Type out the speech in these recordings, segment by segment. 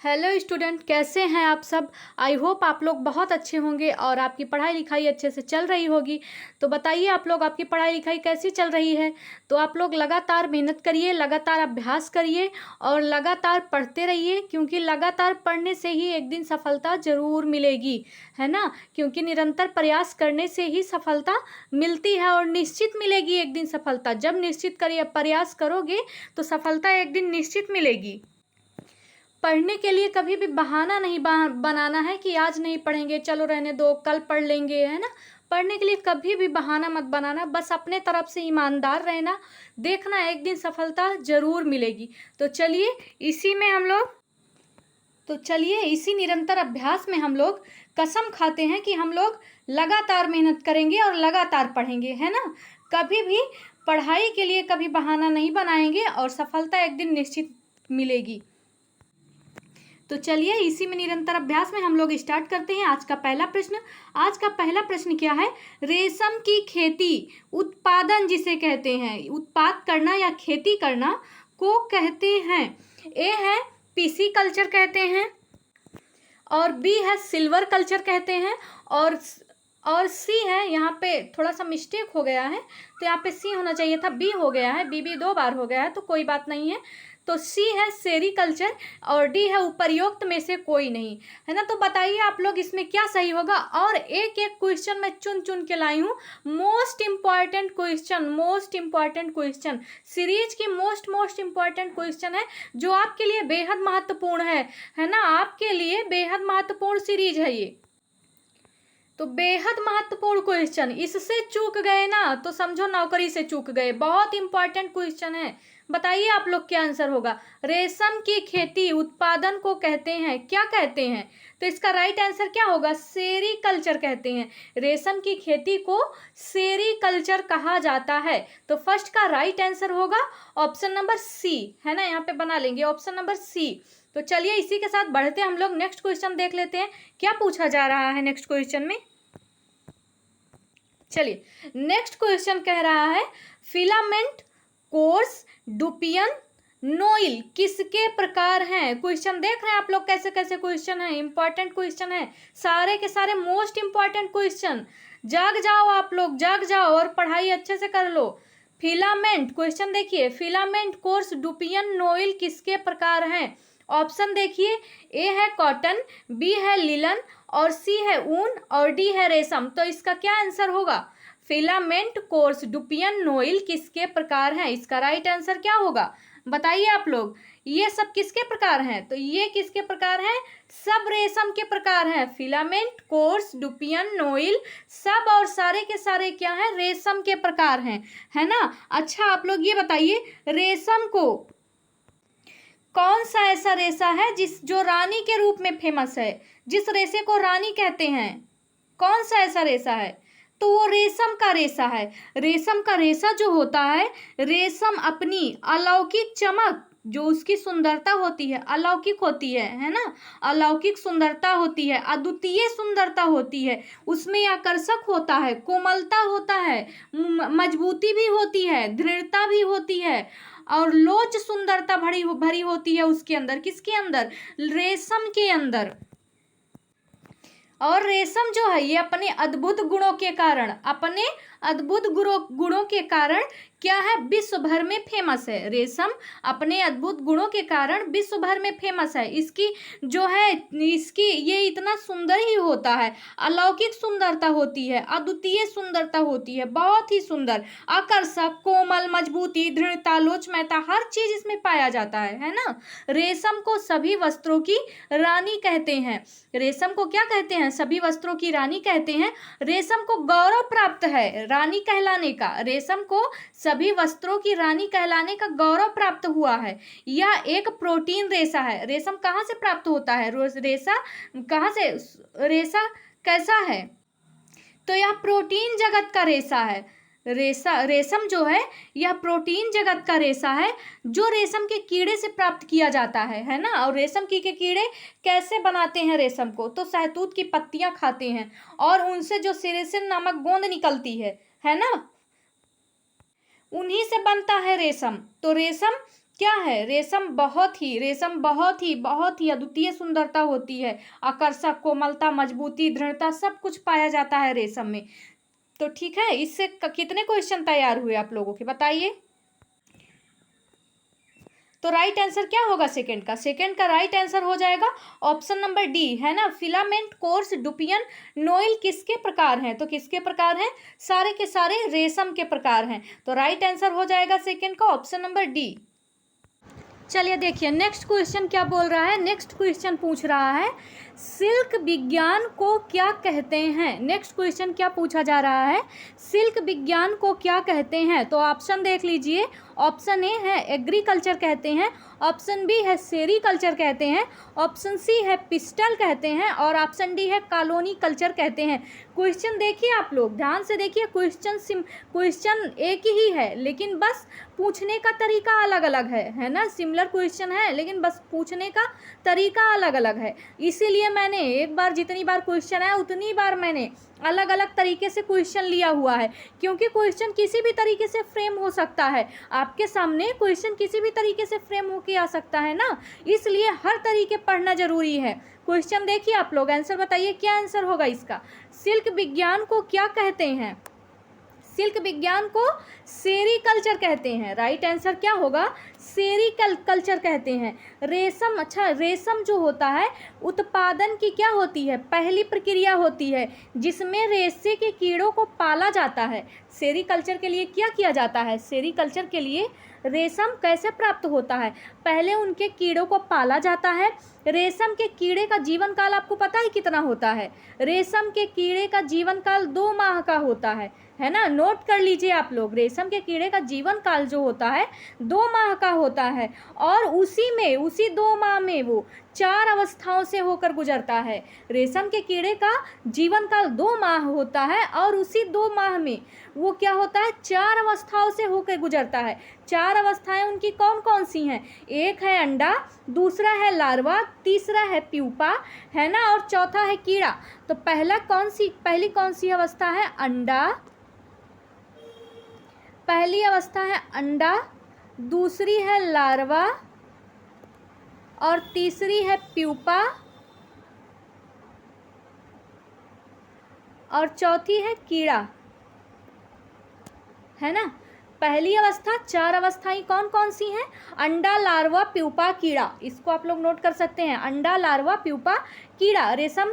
Hello student, कैसे हैं आप सब। आई होप आप लोग बहुत अच्छे होंगे और आपकी पढ़ाई लिखाई अच्छे से चल रही होगी। तो बताइए आप लोग, आपकी पढ़ाई लिखाई कैसी चल रही है। तो आप लोग लगातार मेहनत करिए, लगातार अभ्यास करिए और लगातार पढ़ते रहिए, क्योंकि लगातार पढ़ने से ही एक दिन सफलता ज़रूर मिलेगी, है ना। क्योंकि निरंतर प्रयास करने से ही सफलता मिलती है और निश्चित मिलेगी एक दिन सफलता। जब निश्चित करिए प्रयास करोगे तो सफलता एक दिन निश्चित मिलेगी। पढ़ने के लिए कभी भी बहाना नहीं बनाना है कि आज नहीं पढ़ेंगे, चलो रहने दो, कल पढ़ लेंगे, है ना। पढ़ने के लिए कभी भी बहाना मत बनाना, बस अपने तरफ से ईमानदार रहना। देखना एक दिन सफलता ज़रूर मिलेगी। तो चलिए इसी निरंतर अभ्यास में हम लोग कसम खाते हैं कि हम लोग लगातार मेहनत करेंगे और लगातार पढ़ेंगे, है ना। कभी भी पढ़ाई के लिए कभी बहाना नहीं बनाएंगे और सफलता एक दिन निश्चित मिलेगी। तो चलिए इसी में निरंतर अभ्यास में हम लोग स्टार्ट करते हैं। आज का पहला प्रश्न क्या है। रेशम की खेती उत्पादन जिसे कहते हैं, उत्पाद करना या खेती करना को कहते हैं। ए है पीसी कल्चर कहते हैं, और बी है सिल्वर कल्चर कहते हैं, और सी है, यहाँ पे थोड़ा सा मिस्टेक हो गया है, तो यहाँ पे सी होना चाहिए था, बी हो गया है, बी 2 बार हो गया है, तो कोई बात नहीं है। तो सी है सेरीकल्चर और डी है उपरयुक्त में से कोई नहीं, है ना। तो बताइए आप लोग इसमें क्या सही होगा। और एक एक क्वेश्चन मैं चुन चुन के लाई हूँ, मोस्ट इम्पॉर्टेंट क्वेश्चन सीरीज की मोस्ट इम्पॉर्टेंट क्वेश्चन है, जो आपके लिए बेहद महत्वपूर्ण है ना। आपके लिए बेहद महत्वपूर्ण सीरीज है ये, तो बेहद महत्वपूर्ण क्वेश्चन। इससे चूक गए ना तो समझो नौकरी से चूक गए। बहुत इंपॉर्टेंट क्वेश्चन है। बताइए आप लोग क्या आंसर होगा। रेशम की खेती उत्पादन को कहते हैं, क्या कहते हैं। तो इसका राइट आंसर क्या होगा, सेरीकल्चर कहते हैं। रेशम की खेती को सेरीकल्चर कहा जाता है। तो फर्स्ट का राइट आंसर होगा ऑप्शन नंबर सी, है ना। यहाँ पे बना लेंगे ऑप्शन नंबर सी। तो चलिए इसी के साथ बढ़ते हम लोग नेक्स्ट क्वेश्चन देख लेते हैं, क्या पूछा जा रहा है नेक्स्ट क्वेश्चन में। चलिए नेक्स्ट क्वेश्चन कह रहा है, फिलामेंट कोर्स डुपियन नोइल किसके प्रकार हैं। क्वेश्चन देख रहे हैं आप लोग कैसे कैसे क्वेश्चन है, इंपॉर्टेंट क्वेश्चन है, सारे के सारे मोस्ट इंपॉर्टेंट क्वेश्चन। जाग जाओ आप लोग, जाग जाओ और पढ़ाई अच्छे से कर लो। फिलामेंट क्वेश्चन देखिए, फिलामेंट कोर्स डुपियन नोइल किसके प्रकार हैं। ऑप्शन देखिए, ए है कॉटन, बी है लिलन, और सी है ऊन, और डी है रेशम। तो इसका क्या आंसर होगा, फिलामेंट कोर्स डुपियन नोइल किसके प्रकार हैं। इसका राइट आंसर क्या होगा बताइए आप लोग। ये सब किसके प्रकार हैं, तो ये किसके प्रकार हैं, सब रेशम के प्रकार हैं। फिलामेंट कोर्स डुपियन नोइल सब और सारे के सारे क्या हैं, रेशम के प्रकार हैं, है ना। अच्छा आप लोग ये बताइए, रेशम को कौन सा ऐसा रेशा है जो रानी के रूप में फेमस है, जिस रेशे को रानी कहते हैं, कौन सा ऐसा रेशा है। तो वो रेशम का रेशा है। रेशम का रेशा जो होता है, रेशम अपनी अलौकिक चमक, जो उसकी सुंदरता होती है, अलौकिक होती है ना। अलौकिक सुंदरता होती है, अद्वितीय सुंदरता होती है, उसमें आकर्षक होता है, कोमलता होता है, मजबूती भी होती है, दृढ़ता भी होती है, और लोच सुंदरता भरी होती है उसके अंदर। किसके अंदर, रेशम के अंदर। और रेशम जो है ये अपने अद्भुत गुणों के कारण क्या है, विश्व भर में फेमस है। रेशम अपने अद्भुत गुणों के कारण विश्व भर में फेमस है। इसकी जो है, इसकी ये इतना सुंदर ही होता है, अलौकिक सुंदरता होती है, अद्वितीय सुंदरता होती है, बहुत ही सुंदर, आकर्षक, कोमल, मजबूती, दृढ़ता, लोचमयता, हर चीज इसमें पाया जाता है ना। रेशम को सभी वस्त्रों की रानी कहते हैं। रेशम को क्या कहते हैं, सभी वस्त्रों की रानी कहते हैं। रेशम को गौरव प्राप्त है रानी कहलाने का, रेशम को सभी वस्त्रों की रानी कहलाने का गौरव प्राप्त हुआ है। यह एक प्रोटीन रेशा है। रेशम कहाँ से प्राप्त होता है, रेशा कैसा है, तो यह प्रोटीन जगत का रेशा है। रेशम जो है यह प्रोटीन जगत का रेशा है, जो रेशम के कीड़े से प्राप्त किया जाता है ना। और रेशम की के कीड़े कैसे बनाते हैं रेशम को, तो शहतूत की पत्तियां खाते हैं, और उनसे जो सेरेसिन नामक गोंद निकलती है ना, उन्हीं से बनता है रेशम। तो रेशम क्या है, रेशम बहुत ही अद्वितीय सुंदरता होती है, आकर्षक, कोमलता, मजबूती, दृढ़ता सब कुछ पाया जाता है रेशम में। तो ठीक है, इससे कितने क्वेश्चन तैयार हुए आप लोगों के बताइए। तो राइट आंसर क्या होगा सेकंड का? सेकंड का राइट आंसर हो जाएगा ऑप्शन नंबर डी, है ना। फिलामेंट, कोर्स, डुपियन, नोइल किसके प्रकार हैं? तो किसके प्रकार हैं? सारे के सारे रेशम के प्रकार हैं। तो राइट आंसर हो जाएगा सेकंड का ऑप्शन नंबर डी। चलिए देखिए नेक्स्ट क्वेश्चन क्या बोल रहा है। नेक्स्ट क्वेश्चन पूछ रहा है सिल्क विज्ञान को क्या कहते हैं। नेक्स्ट क्वेश्चन क्या पूछा जा रहा है, सिल्क विज्ञान को क्या कहते हैं। तो ऑप्शन देख लीजिए, ऑप्शन ए है एग्रीकल्चर कहते हैं, ऑप्शन बी है सेरीकल्चर कहते हैं, ऑप्शन सी है पिस्टल कहते हैं और ऑप्शन डी है कॉलोनी कल्चर कहते हैं। क्वेश्चन देखिए आप लोग ध्यान से देखिए, क्वेश्चन एक ही है लेकिन बस पूछने का तरीका अलग अलग है ना। सिमिलर क्वेश्चन है लेकिन बस पूछने का तरीका अलग अलग है। इसीलिए मैंने एक बार जितनी बार क्वेश्चन है उतनी बार मैंने अलग अलग तरीके से क्वेश्चन लिया हुआ है, क्योंकि क्वेश्चन किसी भी तरीके से फ्रेम हो सकता है। आपके सामने क्वेश्चन किसी भी तरीके से फ्रेम होके आ सकता है ना, इसलिए हर तरीके पढ़ना जरूरी है। क्वेश्चन देखिए आप लोग, आंसर बताइए क्या आंसर होगा इसका। सिल्क विज्ञान को क्या कहते हैं? सिल्क विज्ञान को सेरीकल्चर कहते हैं। राइट आंसर क्या होगा? सेरीकल्चर कहते हैं। रेशम, अच्छा रेशम जो होता है उत्पादन की क्या होती है? पहली प्रक्रिया होती है जिसमें रेशे के कीड़ों को पाला जाता है। सेरीकल्चर के लिए क्या किया जाता है? सेरीकल्चर के लिए रेशम कैसे प्राप्त होता है? पहले उनके कीड़ों को पाला जाता है। रेशम के कीड़े का जीवन काल आपको पता है कितना होता है? रेशम के कीड़े का जीवन काल 2 माह का होता है ना। नोट कर लीजिए आप लोग, रेशम के कीड़े का जीवन काल जो होता है 2 माह का होता है और उसी 2 माह में वो 4 अवस्थाओं से होकर गुजरता है। रेशम के कीड़े का जीवन काल 2 माह होता है और उसी 2 माह में वो क्या होता है? 4 अवस्थाओं से होकर गुजरता है। 4 अवस्थाएं उनकी कौन कौन सी हैं? एक है अंडा, दूसरा है लार्वा, तीसरा है प्यूपा, है ना, और चौथा है कीड़ा। तो पहली कौन सी अवस्था है? अंडा। पहली अवस्था है अंडा, दूसरी है लार्वा और तीसरी है प्यूपा और चौथी है कीड़ा, है ना। पहली अवस्था, 4 अवस्थाएं कौन कौन सी हैं? अंडा, लार्वा, प्यूपा, कीड़ा। इसको आप लोग नोट कर सकते हैं, अंडा, लार्वा, प्यूपा, कीड़ा। रेशम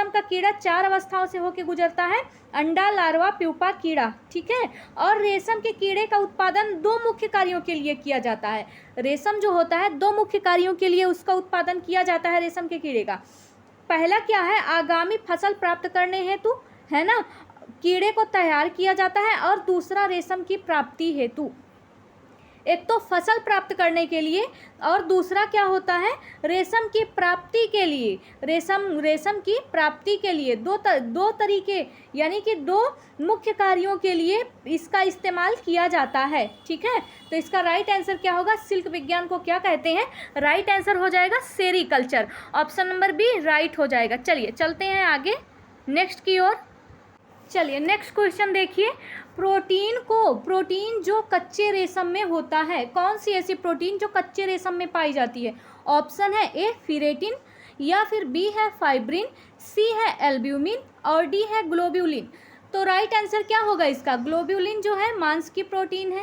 का कीड़ा 4 अवस्थाओं से होकर गुजरता है, अंडा, लार्वा, प्यूपा, कीड़ा, ठीक है। और रेशम के कीड़े का उत्पादन 2 मुख्य कार्यों के लिए किया जाता है। रेशम जो होता है 2 मुख्य कार्यों के लिए उसका उत्पादन किया जाता है रेशम के कीड़े का। पहला क्या है? आगामी फसल प्राप्त करने हेतु, है ना, कीड़े को तैयार किया जाता है और दूसरा रेशम की प्राप्ति हेतु। एक तो फसल प्राप्त करने के लिए और दूसरा क्या होता है? रेशम की प्राप्ति के लिए। रेशम की प्राप्ति के लिए दो तरीके यानी कि 2 मुख्य कार्यों के लिए इसका इस्तेमाल किया जाता है, ठीक है। तो इसका राइट आंसर क्या होगा? सिल्क विज्ञान को क्या कहते हैं? राइट आंसर हो जाएगा sericulture, option number B right हो जाएगा। चलिए चलते हैं आगे नेक्स्ट की ओर। चलिए नेक्स्ट क्वेश्चन देखिए, प्रोटीन जो कच्चे रेशम में होता है, कौन सी ऐसी प्रोटीन जो कच्चे रेशम में पाई जाती है? ऑप्शन है ए फेरेटिन, या फिर बी है फाइब्रिन, सी है एल्ब्यूमिन और डी है ग्लोब्यूलिन। तो राइट आंसर क्या होगा इसका? ग्लोब्यूलिन जो है मांस की प्रोटीन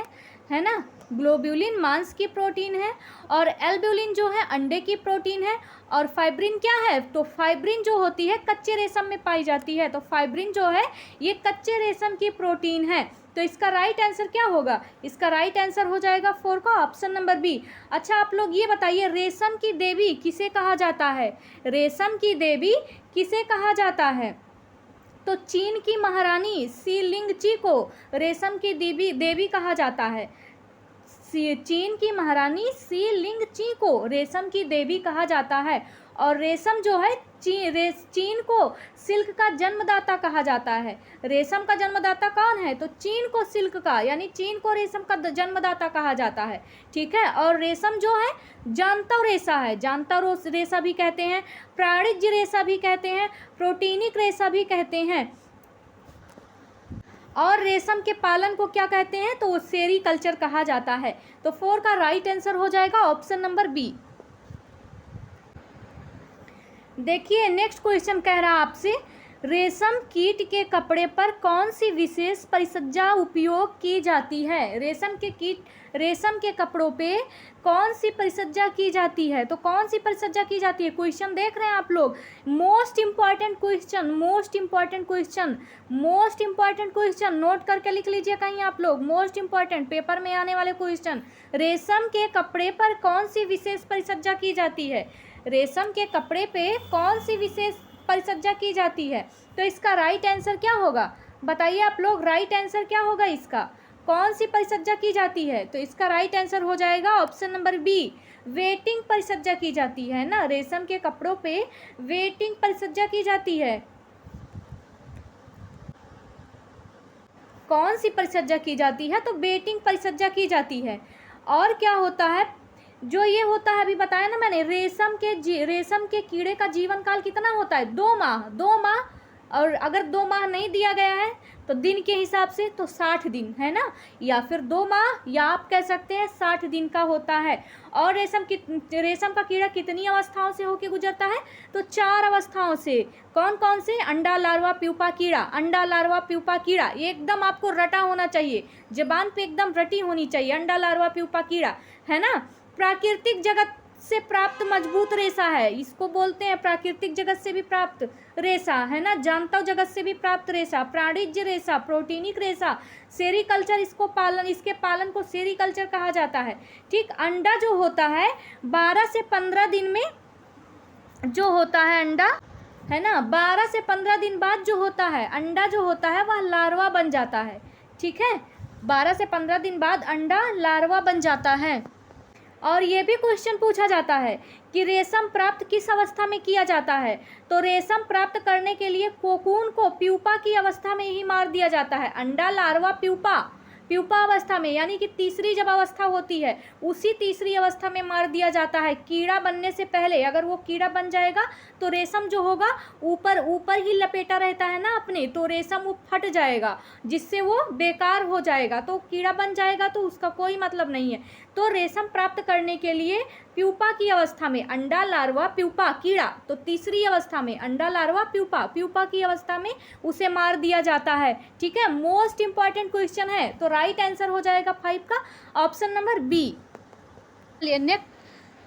है ना। ग्लोब्यूलिन मांस की प्रोटीन है और एल्ब्यूलिन जो है अंडे की प्रोटीन है और फाइब्रिन क्या है? तो फाइब्रिन जो होती है कच्चे रेशम में पाई जाती है। तो फाइब्रिन जो है ये कच्चे रेशम की प्रोटीन है। तो इसका राइट आंसर क्या होगा? इसका राइट आंसर हो जाएगा 4 का ऑप्शन नंबर बी। अच्छा आप लोग ये बताइए, रेशम की देवी किसे कहा जाता है? रेशम की देवी किसे कहा जाता है? तो चीन की महारानी सी लिंगची को रेशम की देवी कहा जाता है। चीन की महारानी सी लिंगची को रेशम की देवी कहा जाता है और रेशम जो है चीन को सिल्क का जन्मदाता कहा जाता है। रेशम का जन्मदाता कौन है? तो चीन को सिल्क का यानी चीन को रेशम का जन्मदाता कहा जाता है, ठीक है। और रेशम जो है जानतर रेशा है, जानतर रेशा भी कहते हैं, प्राणिज रेशा भी कहते हैं, प्रोटीनिक रेशा भी कहते हैं। और रेशम के पालन को क्या कहते हैं, तो वो सेरीकल्चर कहा जाता है। तो 4 का राइट आंसर हो जाएगा ऑप्शन नंबर बी। देखिए नेक्स्ट क्वेश्चन कह रहा है आपसे, रेशम कीट के कपड़े पर कौन सी विशेष परिसज्जा उपयोग की जाती है। रेशम के कपड़ों पे कौन सी परिसज्जा की जाती है, तो कौन सी परिसज्जा की जाती है। क्वेश्चन देख रहे हैं आप लोग, मोस्ट इंपॉर्टेंट क्वेश्चन नोट करके लिख लीजिए कहीं आप लोग, मोस्ट इंपॉर्टेंट पेपर में आने वाले क्वेश्चन। रेशम के कपड़े पर कौन सी विशेष परिसज्जा की जाती है, रेशम के कपड़े पे कौन सी विशेष परिसज्जा की जाती है। तो इसका राइट आंसर क्या होगा, बताइए आप लोग, राइट आंसर क्या होगा इसका, कौन सी परिसज्जा की जाती है। तो इसका राइट आंसर हो जाएगा ऑप्शन नंबर बी, वेटिंग परिसज्जा की जाती है ना। रेशम के कपड़ों पे वेटिंग परिसज्जा की जाती है। कौन सी परिसज्जा की जाती है, तो वेटिंग परिसज्जा की जाती है। और क्या होता है, जो ये होता है अभी बताया ना मैंने, रेशम के कीड़े का जीवन काल कितना होता है, 2 माह। और अगर 2 माह नहीं दिया गया है तो दिन के हिसाब से तो 60 दिन है ना, या फिर 2 माह, या आप कह सकते हैं 60 दिन का होता है। और रेशम का कीड़ा कितनी अवस्थाओं से होके गुजरता है, तो 4 अवस्थाओं से। कौन कौन से, अंडा, लार्वा, प्यूपा, कीड़ा। अंडा, लार्वा, प्यूपा, कीड़ा, ये एकदम आपको रटा होना चाहिए, ज़बान पे एकदम रटी होनी चाहिए, अंडा, लार्वा, प्यूपा, कीड़ा, है ना। प्राकृतिक जगत से प्राप्त मजबूत रेशा है, इसको बोलते हैं प्राकृतिक जगत से भी प्राप्त रेशा, है ना। जानता जगत से भी प्राप्त रेशा, प्राणिज रेशा, प्रोटीनिक रेशा, सेरीकल्चर, इसके पालन को सेरीकल्चर कहा जाता है। ठीक, अंडा जो होता है 12 से 15 दिन में जो होता है अंडा, है ना, 12 से 15 दिन बाद जो होता है अंडा जो होता है वह लार्वा बन जाता है। ठीक है, 12 से 15 दिन बाद अंडा लार्वा बन जाता है। और ये भी क्वेश्चन पूछा जाता है कि रेशम प्राप्त किस अवस्था में किया जाता है, तो रेशम प्राप्त करने के लिए कोकून को प्यूपा की अवस्था में ही मार दिया जाता है। अंडा, लार्वा, प्यूपा अवस्था में, यानी कि तीसरी जब अवस्था होती है उसी तीसरी अवस्था में मार दिया जाता है। कीड़ा बनने से पहले, अगर वो कीड़ा बन जाएगा तो रेशम जो होगा ऊपर ही लपेटा रहता है ना अपने, तो रेशम वो फट जाएगा, जिससे वो बेकार हो जाएगा। तो कीड़ा बन जाएगा तो उसका कोई मतलब नहीं है। तो रेशम प्राप्त करने के लिए प्यूपा की अवस्था में अंडा, लार्वा, प्यूपा, कीड़ा, तो तीसरी अवस्था में अंडा, लार्वा, प्यूपा की अवस्था में उसे मार दिया जाता है। ठीक है, मोस्ट इंपॉर्टेंट क्वेश्चन है, तो राइट आंसर हो जाएगा 5 का ऑप्शन नंबर बी।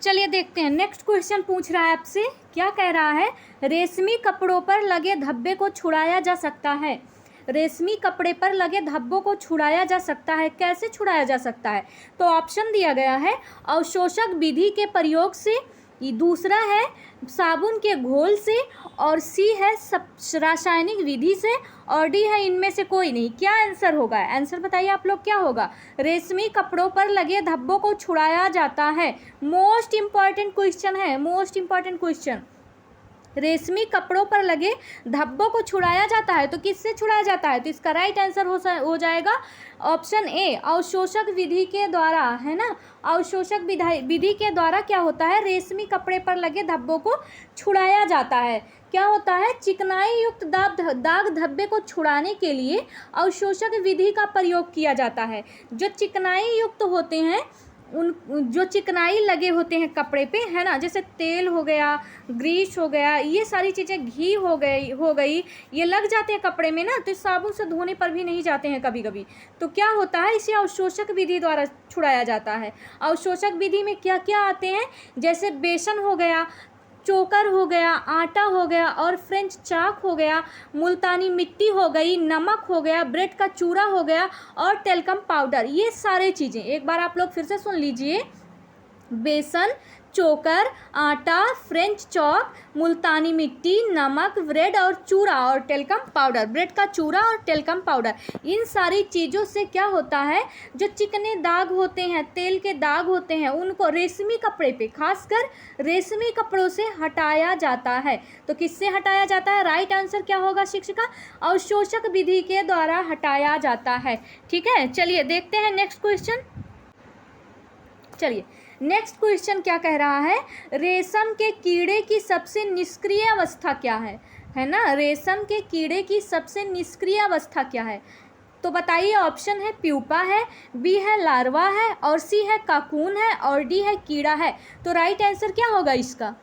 चलिए देखते हैं नेक्स्ट क्वेश्चन पूछ रहा है आपसे, क्या कह रहा है, रेशमी कपड़ों पर लगे धब्बे को छुड़ाया जा सकता है। रेशमी कपड़े पर लगे धब्बों को छुड़ाया जा सकता है, कैसे छुड़ाया जा सकता है, तो ऑप्शन दिया गया है अवशोषक विधि के प्रयोग से, दूसरा है साबुन के घोल से, और सी है रासायनिक विधि से, और डी है इनमें से कोई नहीं। क्या आंसर होगा, आंसर बताइए आप लोग क्या होगा। रेशमी कपड़ों पर लगे धब्बों को छुड़ाया जाता है, मोस्ट इंपॉर्टेंट क्वेश्चन है, मोस्ट इंपॉर्टेंट क्वेश्चन। रेशमी कपड़ों पर लगे धब्बों को छुड़ाया जाता है, तो किससे छुड़ाया जाता है, तो इसका राइट आंसर हो जाएगा ऑप्शन ए, अवशोषक विधि के द्वारा, है ना। अवशोषक विधि के द्वारा क्या होता है, रेशमी कपड़े पर लगे धब्बों को छुड़ाया जाता है। क्या होता है, चिकनाई युक्त दाग धब्बे को छुड़ाने के लिए अवशोषक विधि का प्रयोग किया जाता है। जो चिकनाई युक्त होते हैं, जो चिकनाई लगे होते हैं कपड़े पे, है ना, जैसे तेल हो गया, ग्रीस हो गया, ये सारी चीज़ें, घी हो गई, ये लग जाते हैं कपड़े में ना, तो साबुन से धोने पर भी नहीं जाते हैं कभी कभी। तो क्या होता है, इसे अवशोषक विधि द्वारा छुड़ाया जाता है। अवशोषक विधि में क्या क्या आते हैं, जैसे बेसन हो गया, चोकर हो गया, आटा हो गया, और फ्रेंच चाक हो गया, मुल्तानी मिट्टी हो गई, नमक हो गया, ब्रेड का चूरा हो गया, और टेल्कम पाउडर। ये सारे चीज़ें एक बार आप लोग फिर से सुन लीजिए, बेसन, चोकर, आटा, फ्रेंच चॉक, मुल्तानी मिट्टी, नमक, ब्रेड और चूरा, और टेल्कम पाउडर, ब्रेड का चूरा और टेल्कम पाउडर। इन सारी चीज़ों से क्या होता है, जो चिकने दाग होते हैं, तेल के दाग होते हैं, उनको रेशमी कपड़े पे, खासकर रेशमी कपड़ों से हटाया जाता है। तो किससे हटाया जाता है, राइट आंसर क्या होगा शिक्षिका, अवशोषक विधि के द्वारा हटाया जाता है। ठीक है, चलिए देखते हैं नेक्स्ट क्वेश्चन। चलिए नेक्स्ट क्वेश्चन क्या कह रहा है, रेशम के कीड़े की सबसे निष्क्रिय अवस्था क्या है ना। रेशम के कीड़े की सबसे निष्क्रिय अवस्था क्या है, तो बताइए, ऑप्शन है प्यूपा है, बी है लार्वा है, और सी है काकून है, और डी है कीड़ा है। तो राइट आंसर क्या होगा इसका?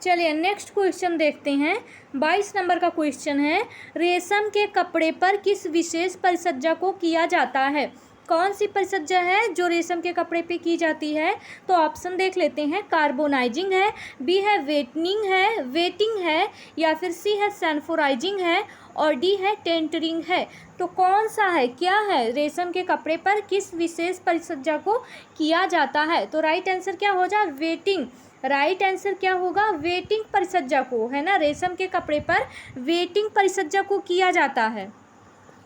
चलिए नेक्स्ट क्वेश्चन देखते हैं। 22 नंबर का क्वेश्चन है, रेशम के कपड़े पर किस विशेष परिसज्जा को किया जाता है? कौन सी परिसज्जा है जो रेशम के कपड़े पे की जाती है? तो ऑप्शन देख लेते हैं। कार्बोनाइजिंग है, बी है वेटिंग है, या फिर सी है सैनफोराइजिंग है, और डी है टेंटरिंग है। तो कौन सा है, क्या है, रेशम के कपड़े पर किस विशेष परिसज्जा को किया जाता है? तो राइट आंसर क्या हो जाए? वेटिंग। राइट आंसर क्या होगा? वेटिंग परिसज्जा को, है ना, रेशम के कपड़े पर वेटिंग परिसज्जा को किया जाता है।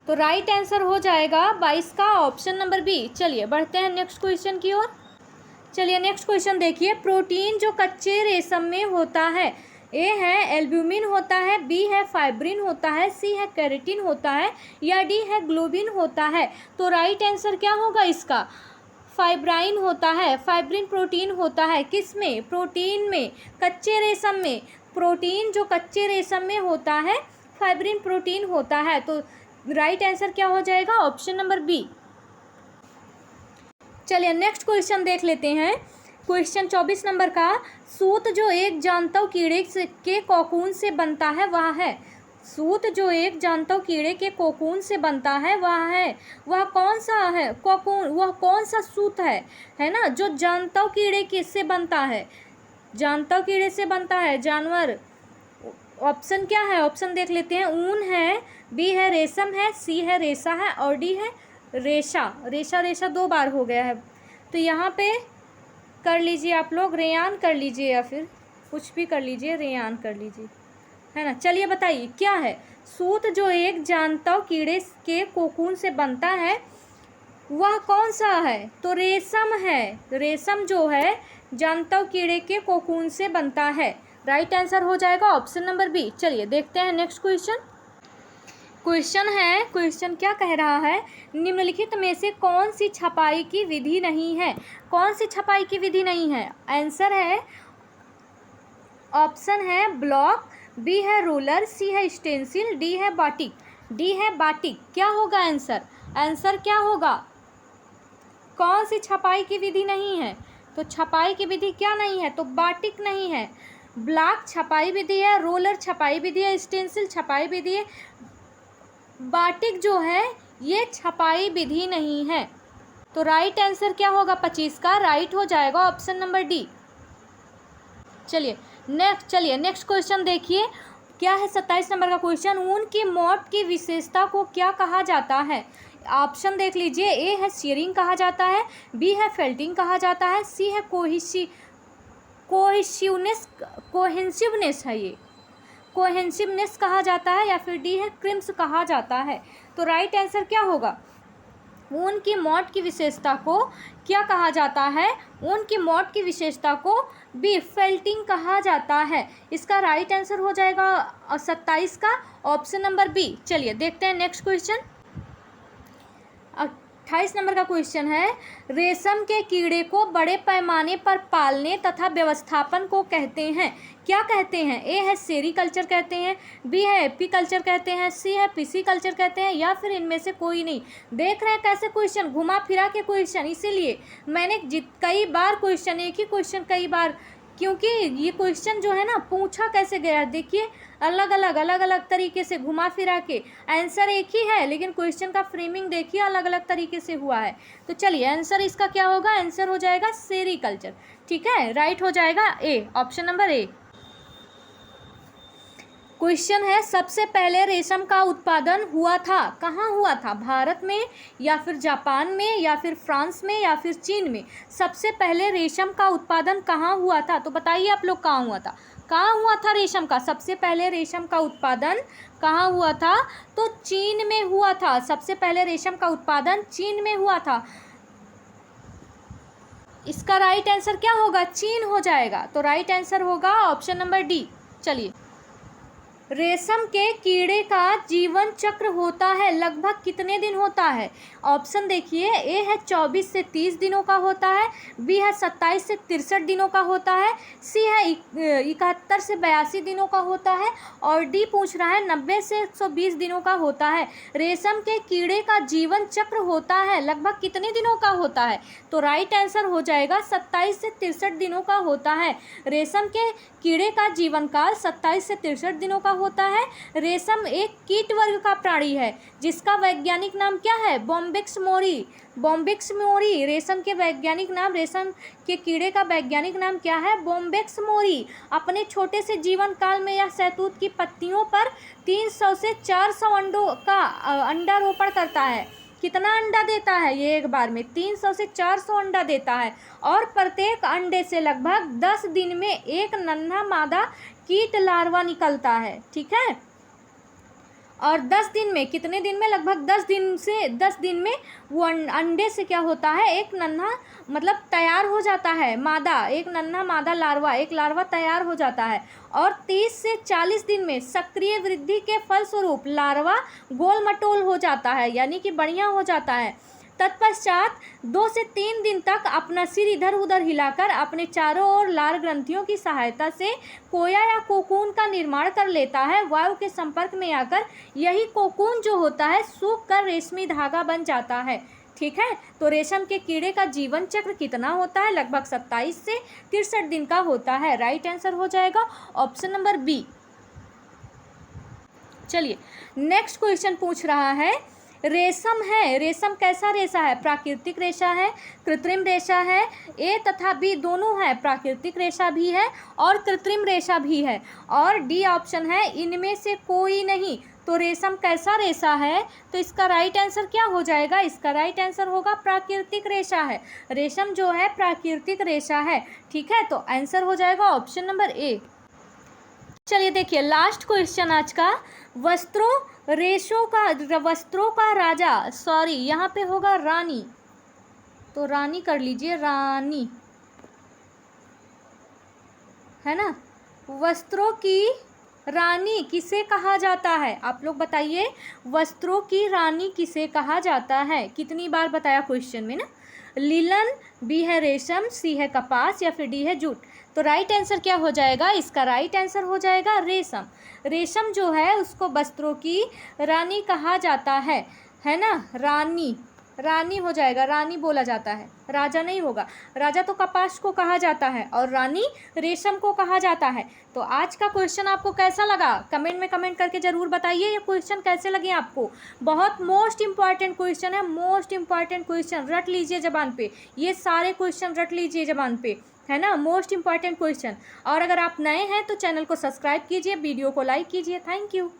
तो राइट आंसर हो जाएगा 22 का ऑप्शन नंबर बी। चलिए बढ़ते हैं नेक्स्ट क्वेश्चन की ओर। चलिए नेक्स्ट क्वेश्चन देखिए। प्रोटीन जो कच्चे रेशम में होता है, ए है एल्ब्यूमिन होता है, बी है फाइब्रिन होता है, सी है केराटिन होता है, या डी है ग्लोबिन होता है। तो राइट आंसर क्या होगा इसका? फाइब्राइन होता है। फाइब्रिन प्रोटीन होता है किस में? प्रोटीन में, कच्चे रेशम में। प्रोटीन जो कच्चे रेशम में होता है फाइब्रिन प्रोटीन होता है। तो राइट आंसर क्या हो जाएगा? Option number B. चलिए नेक्स्ट क्वेश्चन देख लेते हैं। क्वेश्चन 24 नंबर का, सूत जो एक जांतव कीड़े के कोकून से बनता है वह है। सूत जो एक जांतव कीड़े के कोकून से बनता है वह कौन सा है? कोकून, वह कौन सा सूत है ना, जो जांतव कीड़े के से बनता है? जांतव कीड़े से बनता है जानवर। ऑप्शन क्या है? ऑप्शन देख लेते हैं। ऊन है, बी है रेशम है, सी है रेशा है, और डी है रेशा। रेशा 2 बार हो गया है, तो यहाँ पे कर लीजिए आप लोग, रेयान कर लीजिए या फिर कुछ भी कर लीजिए, रेयान कर लीजिए, है ना। चलिए बताइए क्या है? सूत जो एक जांतव कीड़े के कोकून से बनता है वह कौन सा है? तो रेशम है। रेशम जो है जांतव कीड़े के कोकून से बनता है। राइट आंसर हो जाएगा ऑप्शन नंबर बी। चलिए देखते हैं नेक्स्ट क्वेश्चन। क्वेश्चन क्या कह रहा है? निम्नलिखित में से कौन सी छपाई की विधि नहीं है? कौन सी छपाई की विधि नहीं है? आंसर है, ऑप्शन है ब्लॉक, बी है रोलर, सी है स्टेंसिल, डी है बाटिक। डी है बाटिक। क्या होगा आंसर? आंसर क्या होगा? कौन सी छपाई की विधि नहीं है? तो छपाई की विधि क्या नहीं है? तो बाटिक नहीं है। ब्लॉक छपाई विधि है, रोलर छपाई विधि है, स्टेंसिल छपाई विधि है, बाटिक जो है ये छपाई विधि नहीं है। तो राइट आंसर क्या होगा? 25 का राइट हो जाएगा ऑप्शन नंबर डी। चलिए नेक्स्ट क्वेश्चन देखिए क्या है। 27 नंबर का क्वेश्चन, ऊन की मोट की विशेषता को क्या कहा जाता है? ऑप्शन देख लीजिए। ए है शेयरिंग कहा जाता है, बी है फेल्टिंग कहा जाता है, सी है कोहेसिवनेस है, ये कोहेसिवनेस कहा जाता है, या फिर डी है क्रिम्स कहा जाता है। तो राइट आंसर क्या होगा? ऊन की मोट की विशेषता को क्या कहा जाता है? ऊन की मोट की विशेषता को बी फेल्टिंग कहा जाता है। इसका राइट आंसर हो जाएगा 27 का ऑप्शन नंबर बी। चलिए देखते हैं नेक्स्ट क्वेश्चन। 28 नंबर का क्वेश्चन है, रेशम के कीड़े को बड़े पैमाने पर पालने तथा व्यवस्थापन को कहते हैं, क्या कहते हैं? ए है सेरीकल्चर कहते हैं, बी है एपीकल्चर कहते हैं, सी है पिसीकल्चर कहते हैं, या फिर इनमें से कोई नहीं। देख रहे हैं कैसे क्वेश्चन घुमा फिरा के क्वेश्चन, इसीलिए मैंने कई बार क्वेश्चन, एक ही क्वेश्चन कई बार, क्योंकि ये क्वेश्चन जो है ना पूछा कैसे गया, देखिए अलग अलग तरीके से घुमा फिरा के। आंसर एक ही है लेकिन क्वेश्चन का फ्रेमिंग देखिए अलग अलग तरीके से हुआ है। तो चलिए आंसर इसका क्या होगा? आंसर हो जाएगा सेरीकल्चर। ठीक है, राइट हो जाएगा ए, ऑप्शन नंबर ए। क्वेश्चन है, सबसे पहले रेशम का उत्पादन हुआ था, कहाँ हुआ था? भारत में, या फिर जापान में, या फिर फ्रांस में, या फिर चीन में? सबसे पहले रेशम का उत्पादन कहाँ हुआ था? तो बताइए आप लोग कहाँ हुआ था? कहाँ हुआ था रेशम का? सबसे पहले रेशम का उत्पादन कहाँ हुआ था? तो चीन में हुआ था। सबसे पहले रेशम का उत्पादन चीन में हुआ था। इसका राइट आंसर क्या होगा? चीन हो जाएगा। तो राइट आंसर होगा ऑप्शन नंबर डी। चलिए रेशम के कीड़े का जीवन चक्र होता है लगभग कितने दिन होता है? ऑप्शन देखिए, ए है 24 से 30 दिनों का होता है, बी है 27 से 63 दिनों का होता है, सी है 71 से 82 दिनों का होता है, और डी पूछ रहा है 90 से 120 दिनों का होता है। रेशम के कीड़े का जीवन चक्र होता है लगभग कितने दिनों का होता है? तो राइट आंसर हो जाएगा 27 से 63 दिनों का होता है। रेशम के कीड़े का जीवन काल 27 से 63 दिनों का होता है। रेशम एक कीट वर्ग का प्राणी है जिसका वैज्ञानिक नाम क्या है? बॉम्बिक्स मोरी। बॉम्बिक्स मोरी रेशम के वैज्ञानिक नाम, रेशम के कीड़े का वैज्ञानिक नाम क्या है? बॉम्बिक्स मोरी। अपने छोटे से जीवन काल में यह शहतूत की पत्तियों पर 300 से 400 अंडों का अंडारोपण करता है। कितना अंडा देता है ये? एक बार में 300 से 400 अंडा देता है, और प्रत्येक अंडे से लगभग 10 दिन में एक नन्हा मादा कीट लार्वा निकलता है। ठीक है, और 10 दिन में, कितने दिन में? लगभग 10 दिन में वो अंडे से क्या होता है? एक नन्हा मतलब तैयार हो जाता है मादा, एक नन्हा मादा लार्वा, एक लार्वा तैयार हो जाता है, और 30 से 40 दिन में सक्रिय वृद्धि के फलस्वरूप लार्वा गोल मटोल हो जाता है, यानी कि बढ़िया हो जाता है। तत्पश्चात 2 से 3 दिन तक अपना सिर इधर उधर हिलाकर अपने चारों ओर लार ग्रंथियों की सहायता से कोया या कोकून का निर्माण कर लेता है। वायु के संपर्क में आकर यही कोकून जो होता है सूख कर रेशमी धागा बन जाता है। ठीक है, तो रेशम के कीड़े का जीवन चक्र कितना होता है? लगभग 27 से 63 दिन का होता है। राइट आंसर हो जाएगा ऑप्शन नंबर बी। चलिए नेक्स्ट क्वेश्चन पूछ रहा है, रेशम है, रेशम कैसा रेशा है? प्राकृतिक रेशा है, कृत्रिम रेशा है? ए तथा बी दोनों है, प्राकृतिक रेशा भी है और कृत्रिम रेशा भी है, और डी ऑप्शन है इनमें से कोई नहीं। तो रेशम कैसा रेशा है? तो इसका राइट आंसर क्या हो जाएगा? इसका राइट आंसर होगा प्राकृतिक रेशा है। रेशम जो है प्राकृतिक रेशा है। ठीक है, तो आंसर हो जाएगा ऑप्शन नंबर ए। चलिए देखिए लास्ट क्वेश्चन आज का, वस्त्रों का राजा, सॉरी यहाँ पे होगा रानी, तो रानी कर लीजिए, रानी है ना। वस्त्रों की रानी किसे कहा जाता है? आप लोग बताइए, वस्त्रों की रानी किसे कहा जाता है? कितनी बार बताया क्वेश्चन में ना। लिलन, बी है रेशम, सी है कपास, या फिर डी है जूट। तो राइट आंसर क्या हो जाएगा? इसका राइट आंसर हो जाएगा रेशम। रेशम जो है उसको वस्त्रों की रानी कहा जाता है ना। रानी, रानी हो जाएगा, रानी बोला जाता है, राजा नहीं होगा। राजा तो कपास को कहा जाता है और रानी रेशम को कहा जाता है। तो आज का क्वेश्चन आपको कैसा लगा? कमेंट में कमेंट करके ज़रूर बताइए ये क्वेश्चन कैसे लगे आपको। बहुत मोस्ट इंपॉर्टेंट क्वेश्चन है, मोस्ट इंपॉर्टेंट क्वेश्चन, रट लीजिए ज़बान पे, ये सारे क्वेश्चन रट लीजिए ज़बान पे, है ना, मोस्ट इंपॉर्टेंट क्वेश्चन। और अगर आप नए हैं तो चैनल को सब्सक्राइब कीजिए, वीडियो को लाइक कीजिए। Thank you.